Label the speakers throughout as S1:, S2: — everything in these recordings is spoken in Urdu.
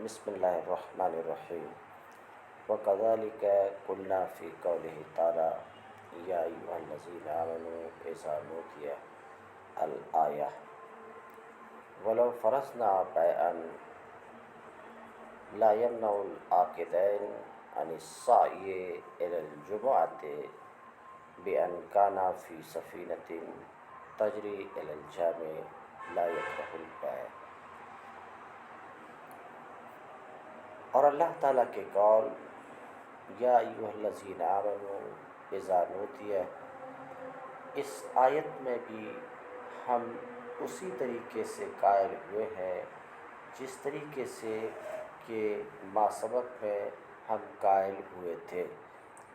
S1: بسم اللہ الرحمن الرحیم وَكَذَلِكَ قُلْنَا فِي قَوْلِهِ تَعَالَى يَا أَيُّهَا الَّذِينَ آمَنُوا إِذَا نُودِيَ الآية وَلَوْ فَرَضْنَا بَيْعًا لَا يَمْنَعُ الْعَاقِدَيْنِ عَنِ السَّعْيِ إِلَى الْجُمُعَةِ بِأَنْ كَانَ فِي سَفِينَةٍ تَجْرِي إِلَى الْجَامِعِ لَا يَكْرَهُ الْبَيْعَ۔ اور اللہ تعالیٰ کے قول یا ایھا الذین آمنوا اذا نودی، اس آیت میں بھی ہم اسی طریقے سے قائل ہوئے ہیں جس طریقے سے کہ ما سبق میں ہم قائل ہوئے تھے۔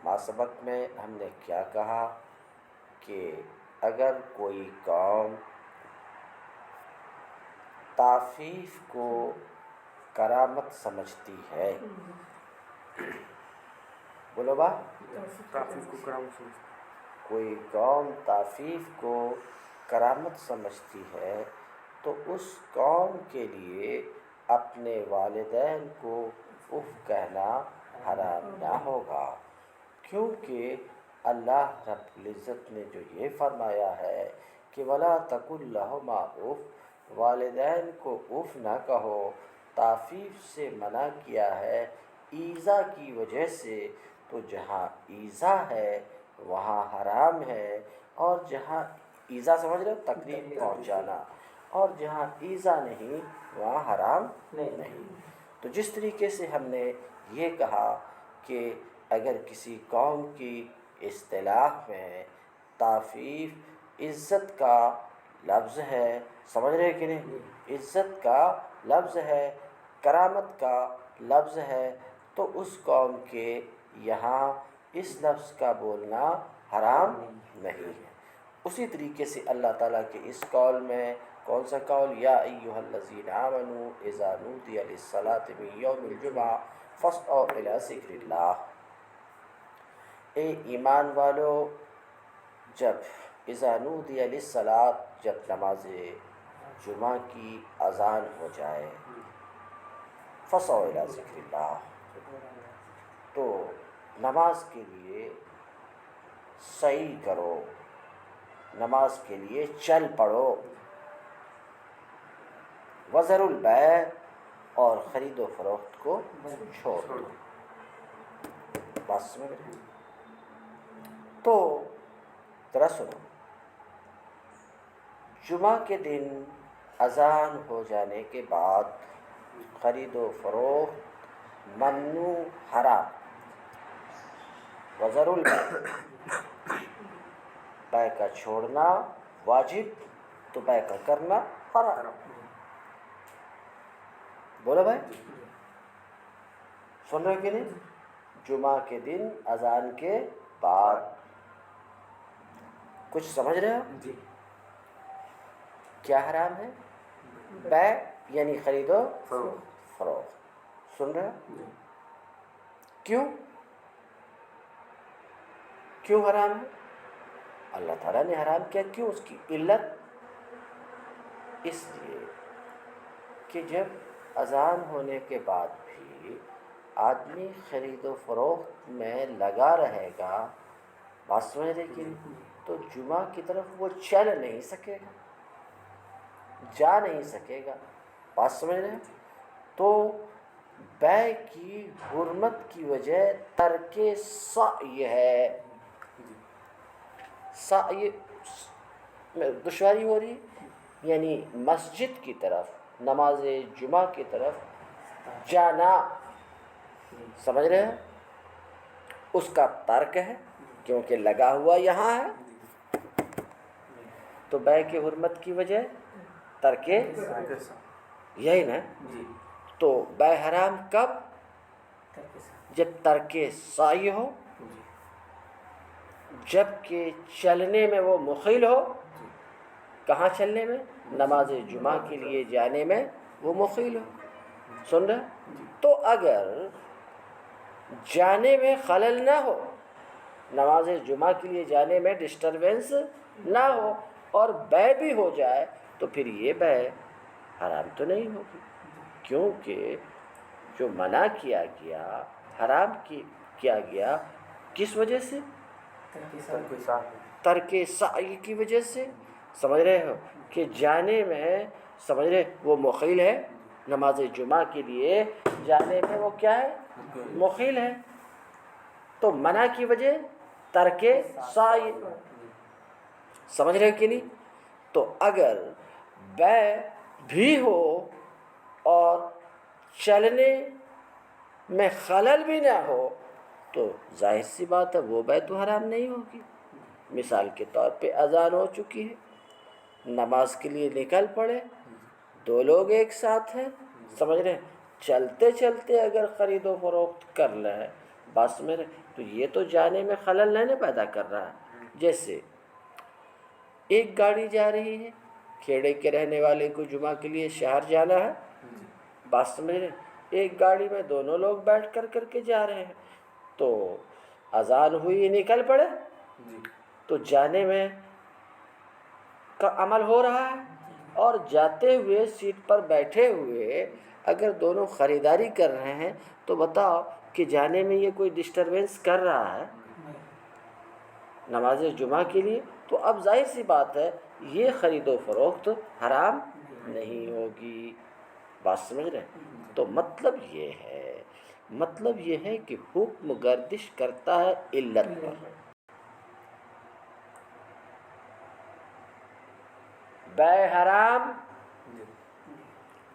S1: ما سبق میں ہم نے کیا کہا کہ اگر کوئی قوم تعفیف کو کرامت سمجھتی ہے، بولو با،
S2: تعفیف کو کرامت سمجھتے
S1: کوئی قوم تعفیف کو کرامت سمجھتی ہے تو اس قوم کے لیے اپنے والدین کو اف کہنا حرام نہ ہوگا، کیونکہ اللہ رب العزت نے جو یہ فرمایا ہے کہ وَلَا تَقُل لَهُمَا اف، والدین کو اف نہ کہو، تعفیف سے منع کیا ہے ایذا کی وجہ سے، تو جہاں ایذا ہے وہاں حرام ہے، اور جہاں ایذا سمجھ رہے ہو تکلیف پہنچانا، اور جہاں ایذا نہیں وہاں حرام نہیں۔ تو جس طریقے سے ہم نے یہ کہا کہ اگر کسی قوم کی اصطلاح میں تعفیف عزت کا لفظ ہے، سمجھ رہے کہ نہیں، عزت کا لفظ ہے، کرامت کا لفظ ہے، تو اس قوم کے یہاں اس لفظ کا بولنا حرام نہیں ہے۔ اسی طریقے سے اللہ تعالیٰ کے اس قول میں کون سا قول، یا ایھا الذین آمنوا اذا نودی للصلاۃ من یوم الجمعہ فاسعوا الی ذکر اللہ، اے ایمان والو جب اذا نودی للصلاۃ، جب نماز جمعہ کی اذان ہو جائے، فاسعوا الی ذکر اللہ، تو نماز کے لیے سعی کرو، نماز کے لیے چل پڑو، وذروا البیع، اور خرید و فروخت کو چھوڑ دو۔ بات سمجھ رہے ہیں؟ تو ذرا سنو، جمعہ کے دن اذان ہو جانے کے بعد خرید و فروخت ممنوع، حرام، وذروا البیع، بیع کا چھوڑنا واجب تو بیع کا کرنا حرام۔ بولو بھائی، سن رہے کہ نہیں؟ جمعہ کے دن اذان کے بعد، کچھ سمجھ رہے ہو؟
S2: جی۔
S1: کیا حرام ہے؟ بیع یعنی خرید و فروخت، سن رہے ہو؟ کیوں حرام ہے؟ اللہ تعالیٰ نے حرام کیا، کیوں؟ اس کی علت اس لیے کہ جب اذان ہونے کے بعد بھی آدمی خرید و فروخت میں لگا رہے گا، بات سمجھ رہے کہ تو جمعہ کی طرف وہ چل نہیں سکے گا، جا نہیں سکے گا، بات سمجھ رہے ہیں؟ تو بیع کی حرمت کی وجہ ترک سعی ہے، سعی میں دشواری ہو رہی، یعنی مسجد کی طرف، نماز جمعہ کی طرف جانا، سمجھ رہے ہیں؟ اس کا ترک ہے، کیونکہ لگا ہوا یہاں ہے، تو بیع کی حرمت کی وجہ ترک یہی نا۔ تو بیع حرام کب؟ جب ترک سعی ہو، جب کہ چلنے میں وہ مخل ہو، کہاں چلنے میں؟ نماز جمعہ کے لیے جانے میں وہ مخل ہو، سن رہے؟ تو اگر جانے میں خلل نہ ہو، نماز جمعہ کے لیے جانے میں ڈسٹربنس نہ ہو، اور بیع بھی ہو جائے، تو پھر یہ بیع حرام تو نہیں ہوگی، کیونکہ جو منع کیا گیا، حرام کیا گیا، کس وجہ سے؟ ترک سعی کی وجہ سے. سمجھ رہے ہو کہ جانے میں، سمجھ رہے، وہ مخل ہے نماز جمعہ کے لیے، جانے میں وہ کیا ہے؟ مخل ہے. تو منع کی وجہ ترک سعی. سمجھ رہے کہ نہیں؟ تو اگر بیع بھی ہو اور چلنے میں خلل بھی نہ ہو تو ظاہر سی بات ہے وہ بیع تو حرام نہیں ہوگی. مثال کے طور پہ اذان ہو چکی ہے، نماز کے لیے نکل پڑے، دو لوگ ایک ساتھ ہیں، سمجھ رہے، چلتے چلتے اگر خرید و فروخت کر لیں بس میں، تو یہ تو جانے میں خلل نہیں پیدا کر رہا ہے. جیسے ایک گاڑی جا رہی ہے، کھیڑے کے رہنے والے کو جمعہ کے لیے شہر جانا ہے، بات سمجھ رہے، ایک گاڑی میں دونوں لوگ بیٹھ کر کے جا رہے ہیں، تو اذان ہوئی نکل پڑے تو جانے میں کا عمل ہو رہا ہے، اور جاتے ہوئے سیٹ پر بیٹھے ہوئے اگر دونوں خریداری کر رہے ہیں تو بتاؤ کہ جانے میں یہ کوئی ڈسٹربنس کر رہا ہے نماز جمعہ کے لیے؟ تو اب ظاہر سی بات ہے یہ خرید و فروخت حرام نہیں ہوگی. بات سمجھ رہے ہیں؟ تو مطلب یہ ہے کہ حکم گردش کرتا ہے علت پر. بیع حرام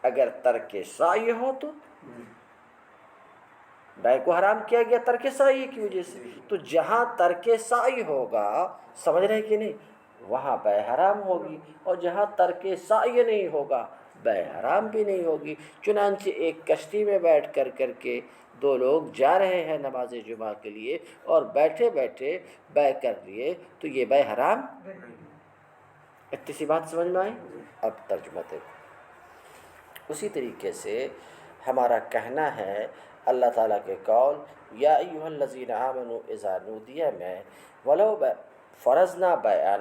S1: اگر ترک سعی ہو تو بیع کو حرام کیا گیا ترک سعی کی وجہ سے، تو جہاں ترک سعی ہوگا، سمجھ رہے کہ نہیں، وہاں بیع حرام ہوگی، اور جہاں ترک سعی نہیں ہوگا بیع حرام بھی نہیں ہوگی. چنانچہ ایک کشتی میں بیٹھ کر کے دو لوگ جا رہے ہیں نماز جمعہ کے لیے اور بیٹھے بیٹھے بیع کر لیے تو یہ بیع حرام. اتنی سی بات سمجھ میں آئی؟ اب ترجمہ دیکھو. اسی طریقے سے ہمارا کہنا ہے اللہ تعالیٰ کے قول یا ایھا الذین آمنوا اذا نودی میں ولو فرضنا بیعا،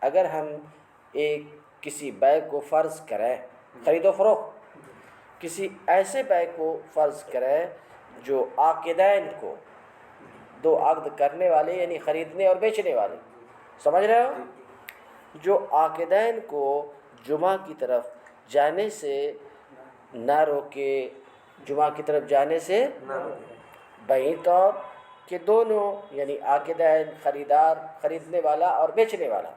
S1: اگر ہم کسی بیع کو فرض کریں، خرید و فروخت، کسی ایسے بیع کو فرض کریں جو عاقدین کو، دو عقد کرنے والے یعنی خریدنے اور بیچنے والے، سمجھ رہے ہو، جو عاقدین کو جمعہ کی طرف جانے سے نہ روکے، جمعہ کی طرف جانے سے بہی طور کہ دونوں یعنی عاقدین، خریدار، خریدنے والا اور بیچنے والا،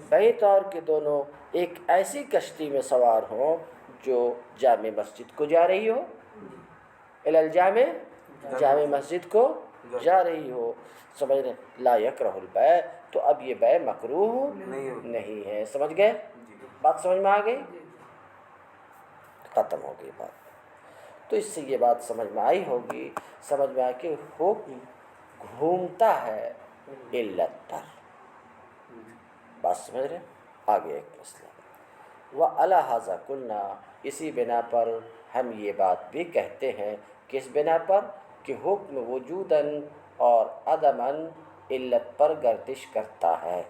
S1: بہی طور کہ دونوں ایک ایسی کشتی میں سوار ہوں جو جامع مسجد کو جا رہی ہو، الالجامع، جامع مسجد کو جا رہی ہو، سمجھ رہے، لا یکرہ البیع، تو اب یہ بیع مکروہ نہیں ہے. سمجھ گئے بات؟ سمجھ میں آ گئی؟ ختم ہو گئی بات. تو اس سے یہ بات سمجھ میں آئی ہوگی، سمجھ میں آ کے حکم گھومتا ہے علت پر. بات سمجھ رہے؟ آگے ایک مسئلہ وَعَلَىٰ هَٰذَا قُلْنَا، اسی بنا پر ہم یہ بات بھی کہتے ہیں. کس بنا پر؟ کہ حکم وجوداً اور عدماً علت پر گردش کرتا ہے.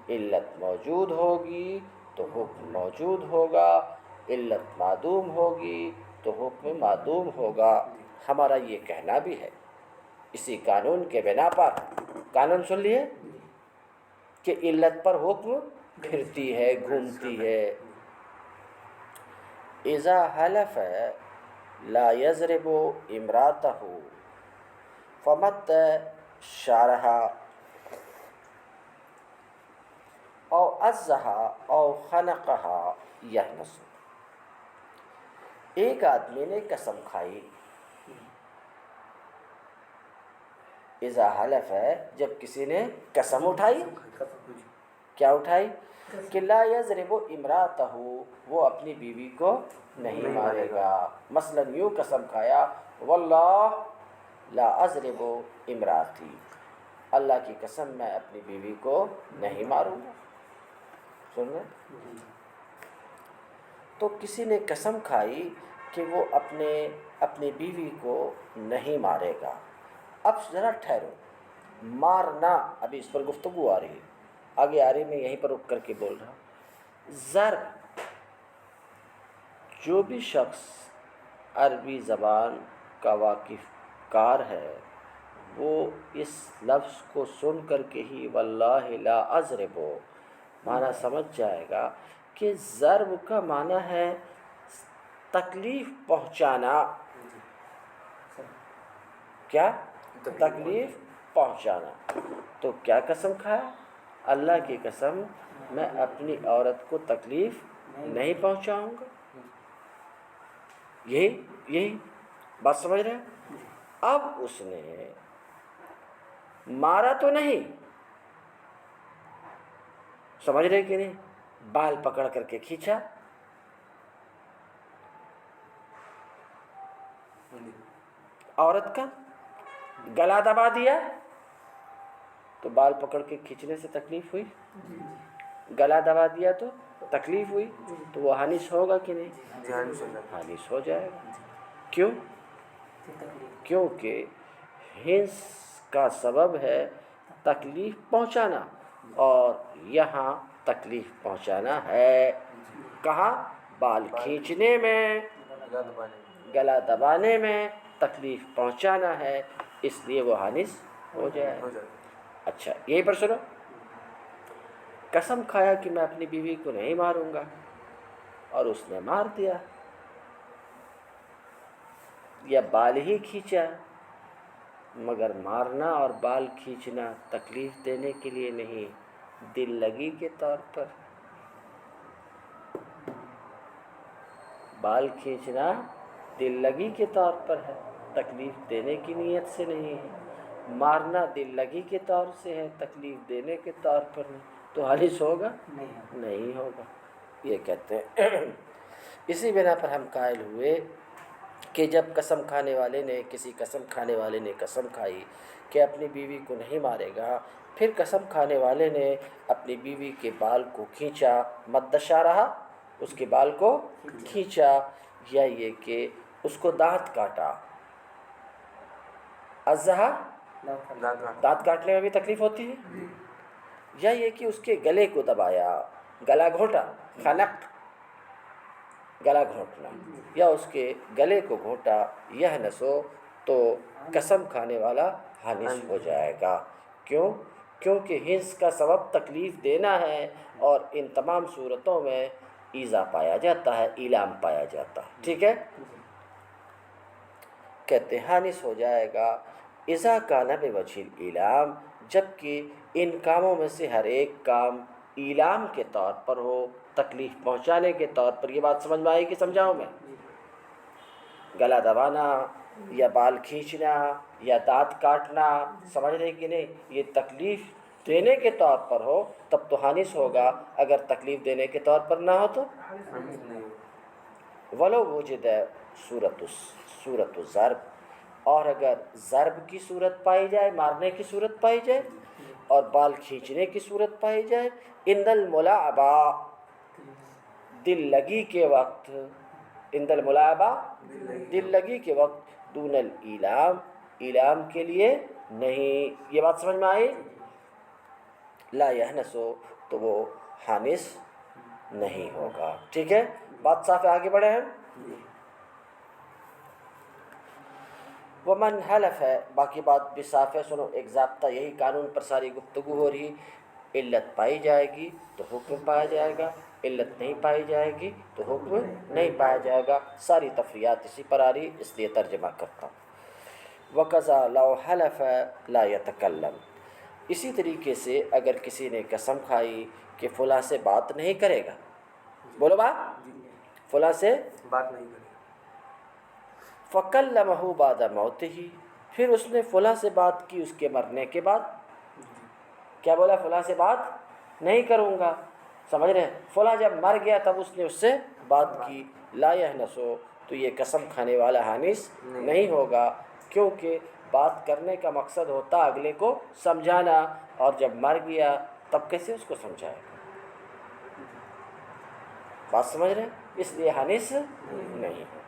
S1: علت موجود ہوگی تو حکم موجود ہوگا، علت معدوم ہوگی تو حکم معدوم ہوگا. ہمارا یہ کہنا بھی ہے. اسی قانون کے بنا پر، قانون سن لیے کہ علت پر حکم پھرتی ہے، گھومتی ہے. اذا حلف لا یضرب امرأتہ فمت شعرها او عزها او خنقها یحنس. ایک آدمی نے قسم کھائی، اذا حلف ہے جب کسی نے قسم اٹھائی، کیا اٹھائی؟ کہ لا یضرب امرأتہ، وہ اپنی بیوی کو نہیں مارے گا. مثلا یوں قسم کھایا، واللہ لا اضرب امراتی، اللہ کی قسم میں اپنی بیوی کو نہیں ماروں گا. سن رہے؟ تو کسی نے قسم کھائی کہ وہ اپنی بیوی کو نہیں مارے گا. اب ذرا ٹھہرو، مارنا ابھی اس پر گفتگو آ رہی ہے، آگے آ رہی، میں یہیں پر رک کر کے بول رہا ہوں. ضرب، جو بھی شخص عربی زبان کا واقف کار ہے وہ اس لفظ کو سن کر کے ہی واللہ لا اضرب معنی سمجھ جائے گا کہ ضرب کا معنی ہے تکلیف پہنچانا. کیا؟ تکلیف پہنچانا. تو کیا قسم کھایا؟ اللہ کی قسم میں اپنی عورت کو تکلیف نہیں پہنچاؤں گا. یہی بات سمجھ رہے ہیں؟ اب اس نے مارا تو نہیں، سمجھ رہے کہ نہیں؟ بال پکڑ کر کے کھینچا، عورت کا گلا دبا دیا. تو بال پکڑ کے کھینچنے سے تکلیف ہوئی، گلا دبا دیا تو تکلیف ہوئی. تو وہ حانث ہوگا کہ نہیں؟ حانث ہو جائے گا. کیوں؟ کیونکہ ہنس کا سبب ہے تکلیف پہنچانا، اور یہاں تکلیف پہنچانا ہے کہاں؟ بال کھینچنے میں، گلا دبانے میں تکلیف پہنچانا ہے، اس لیے وہ حانث ہو جائے. اچھا یہیں پر سنو، قسم کھایا کہ میں اپنی بیوی کو نہیں ماروں گا اور اس نے مار دیا، یا بال ہی کھینچا، مگر مارنا اور بال کھینچنا تکلیف دینے کے لیے نہیں، دل لگی کے طور پر. بال کھینچنا دل لگی کے طور پر ہے، تکلیف دینے کی نیت سے نہیں ہے. مارنا دل لگی کے طور سے ہے، تکلیف دینے کے طور پر نہیں. تو حانث ہوگا؟ نہیں ہوگا. یہ کہتے ہیں. اسی بنا پر ہم قائل ہوئے کہ جب قسم کھانے والے نے، کسی قسم کھانے والے نے قسم کھائی کہ اپنی بیوی کو نہیں مارے گا، پھر قسم کھانے والے نے اپنی بیوی کے بال کو کھینچا، مدشا رہا، اس کے بال کو کھینچا، یا یہ کہ اس کو دانت کاٹا. ازہا دانت کاٹنے میں بھی تکلیف ہوتی ہے، یا یہ کہ اس کے گلے کو دبایا، گلا گھونٹا، خنق گلا گھونٹنا، یا اس کے گلے کو گھونٹا، یہ نسو، تو قسم کھانے والا حانث ہو جائے گا. کیوں؟ کیونکہ ہنس کا سبب تکلیف دینا ہے، اور ان تمام صورتوں میں ایذا پایا جاتا ہے، ایلام پایا جاتا ہے. ٹھیک ہے؟ کہتے ہیں حانث ہو جائے گا اذا کان بوجہ الایلام، جبکہ ان کاموں میں سے ہر ایک کام ایلام کے طور پر ہو، تکلیف پہنچانے کے طور پر. یہ بات سمجھ میں آئی کہ سمجھاؤں میں؟ گلا دبانا یا بال کھینچنا یا دانت کاٹنا، سمجھ رہے کہ نہیں؟ یہ تکلیف دینے کے طور پر ہو تب تو حانث ہوگا، اگر تکلیف دینے کے طور پر نہ ہو تو ولو وجد صورت الضرب، اور اگر ضرب کی صورت پائی جائے، مارنے کی صورت پائی جائے، اور بال کھینچنے کی صورت پائی جائے، عند الملاعبہ دل لگی کے وقت، عند الملاعبہ دل لگی کے وقت، دون الایلام ایلام کے لیے نہیں. یہ بات سمجھ میں آئی؟ لا یحنث، تو وہ حانث نہیں ہوگا. ٹھیک ہے؟ بات صاف ہے؟ آگے بڑھے ہیں. ومن حلف ہے، باقی بات بھی صاف ہے. سنو، ایک ضابطہ، یہی قانون پر ساری گفتگو ہو رہی. علت پائی جائے گی تو حکم پایا جائے گا، علت نہیں پائی جائے گی تو حکم نہیں پایا جائے گا. ساری تفریحات اسی پر آ رہی، اس لیے ترجمہ کرتا ہوں. وَقَضَى لَوْ حَلَفَ لَا يَتَكَلَّمُ، اسی طریقے سے اگر کسی نے قسم کھائی کہ فلاں سے بات نہیں کرے گا، بولو بات، فلاں سے
S2: بات نہیں کرے.
S1: فَكَلَّمَهُ بَعْدَ مَوْتِهِ، پھر اس نے فلاں سے بات کی اس کے مرنے کے بعد. کیا بولا؟ فلاں سے بات نہیں کروں گا، سمجھ رہے ہیں؟ فلاں جب مر گیا تب اس نے اس سے بات کی. لا یحنث، تو یہ قسم کھانے والا حانث نہیں ہوگا، کیونکہ بات کرنے کا مقصد ہوتا اگلے کو سمجھانا، اور جب مر گیا تب کیسے اس کو سمجھائے گا؟ بات سمجھ رہے ہیں؟ اس لیے حانث نہیں ہوگا.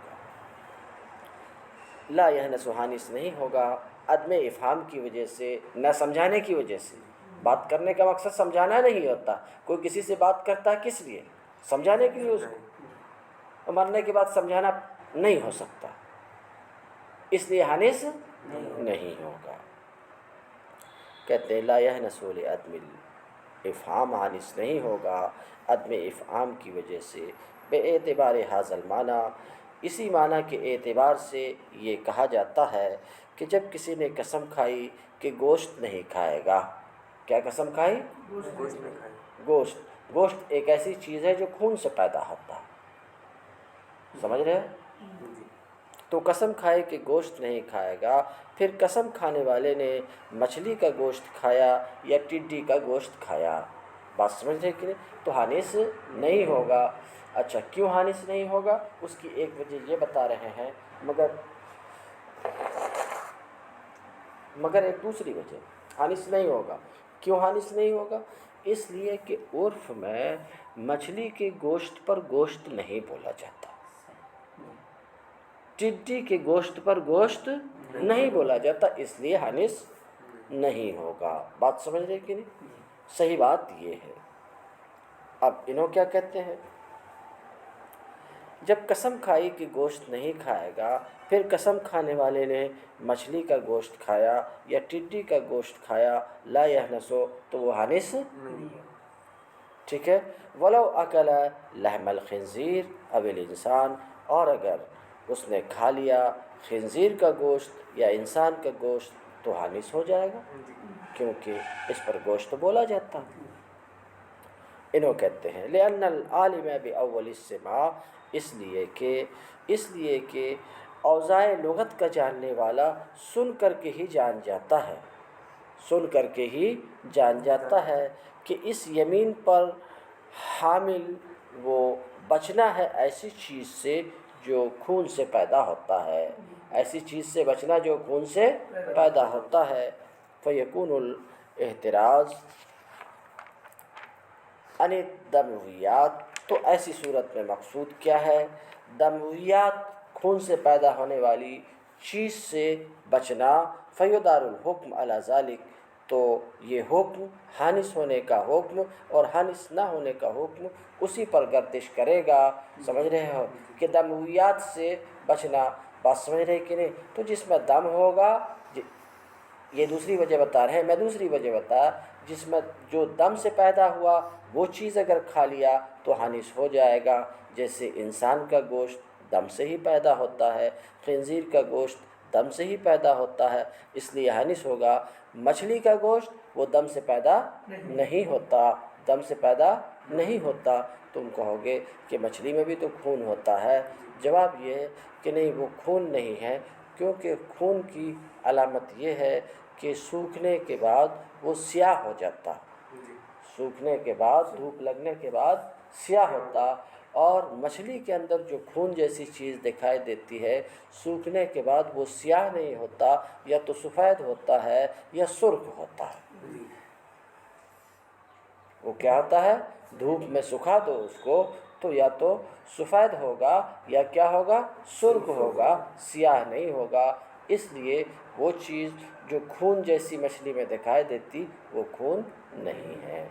S1: لا یحنث، حانث نہیں ہوگا عدم افہام کی وجہ سے، نہ سمجھانے کی وجہ سے. بات کرنے کا مقصد سمجھانا نہیں ہوتا. کوئی کسی سے بات کرتا ہے کس لیے؟ سمجھانے کے لیے. اس کو مرنے کے بعد سمجھانا نہیں ہو سکتا. اس لیے حانس نہیں ہوگا۔ کہتے ہیں لا یحنس لعدم الافہام، حانس نہیں ہوگا عدم افہام کی وجہ سے، بے اعتبار حاصل معنی، اسی معنی کے اعتبار سے یہ کہا جاتا ہے کہ جب کسی نے قسم کھائی کہ گوشت نہیں کھائے گا، کیا قسم کھائی؟
S2: گوشت نہیں کھائے۔
S1: گوشت ایک ایسی چیز ہے جو خون سے پیدا ہوتا ہے، سمجھ رہے ہیں؟
S2: جی
S1: تو قسم کھائے کہ گوشت نہیں کھائے گا، پھر قسم کھانے والے نے مچھلی کا گوشت کھایا یا ٹڈی کا گوشت کھایا، بات سمجھ رہے کہ نہیں؟ تو حانس نہیں ہوگا۔ اچھا کیوں حانس نہیں ہوگا؟ اس کی ایک وجہ یہ بتا رہے ہیں، مگر ایک دوسری وجہ حانس نہیں ہوگا۔ کیوں حانس نہیں ہوگا؟ اس لیے کہ عرف میں مچھلی کے گوشت پر گوشت نہیں بولا جاتا، ٹڈی کے گوشت پر گوشت نہیں بولا جاتا، اس لیے حانس نہیں ہوگا۔ بات سمجھ رہے کہ نہیں؟ صحیح بات یہ ہے۔ اب انہوں کیا کہتے ہیں؟ جب قسم کھائی کہ گوشت نہیں کھائے گا، پھر قسم کھانے والے نے مچھلی کا گوشت کھایا یا ٹڈی کا گوشت کھایا، لا یحنسو، تو وہ حانس ٹھیک ہے۔ ولو اکل لحم الخنزیر او الانسان، اور اگر اس نے کھا لیا خنزیر کا گوشت یا انسان کا گوشت تو حانس ہو جائے گا، کیونکہ اس پر گوشت بولا جاتا ہے۔ انہوں کہتے ہیں لأن العالم بأول السماع، اس لیے کہ اوضاع لغت کا جاننے والا سن کر کے ہی جان جاتا ہے، سن کر کے ہی جان جاتا ہے کہ اس یمین پر حامل وہ بچنا ہے ایسی چیز سے جو خون سے پیدا ہوتا ہے، ایسی چیز سے بچنا جو خون سے پیدا ہوتا ہے۔ فیکون الاحتراز عن الدمویات، تو ایسی صورت میں مقصود کیا ہے؟ دمویات، خون سے پیدا ہونے والی چیز سے بچنا۔ فیدار الحکم علی ذلک، تو یہ حکم حانس ہونے کا حکم اور حانس نہ ہونے کا حکم اسی پر گردش کرے گا۔ سمجھ رہے ہو کہ دمویات سے بچنا، بات سمجھ رہے کہ نہیں؟ تو جس میں دم ہوگا، یہ دوسری وجہ بتا رہے ہیں، میں دوسری وجہ بتا، جس میں جو دم سے پیدا ہوا وہ چیز اگر کھا لیا تو حانس ہو جائے گا، جیسے انسان کا گوشت دم سے ہی پیدا ہوتا ہے، خنزیر کا گوشت دم سے ہی پیدا ہوتا ہے، اس لیے حانس ہوگا۔ مچھلی کا گوشت وہ دم سے پیدا نہیں ہوتا، دم سے پیدا نہیں ہوتا۔ تم کہو گے کہ مچھلی میں بھی تو خون ہوتا ہے، جواب یہ ہے کہ نہیں، وہ خون نہیں ہے، کیونکہ خون کی علامت یہ ہے کہ سوکھنے کے بعد وہ سیاہ ہو جاتا، سوکھنے کے بعد، دھوپ لگنے کے بعد سیاہ ہوتا، اور مچھلی کے اندر جو خون جیسی چیز دکھائی دیتی ہے سوکھنے کے بعد وہ سیاہ نہیں ہوتا، یا تو سفید ہوتا ہے یا سرخ ہوتا ہے۔ وہ کیا ہوتا ہے؟ دھوپ میں سکھا دو اس کو تو یا تو سفید ہوگا یا کیا ہوگا؟ سرخ ہوگا، سیاہ نہیں ہوگا۔ اس لیے وہ چیز جو خون جیسی مچھلی میں دکھائی دیتی وہ خون نہیں ہے۔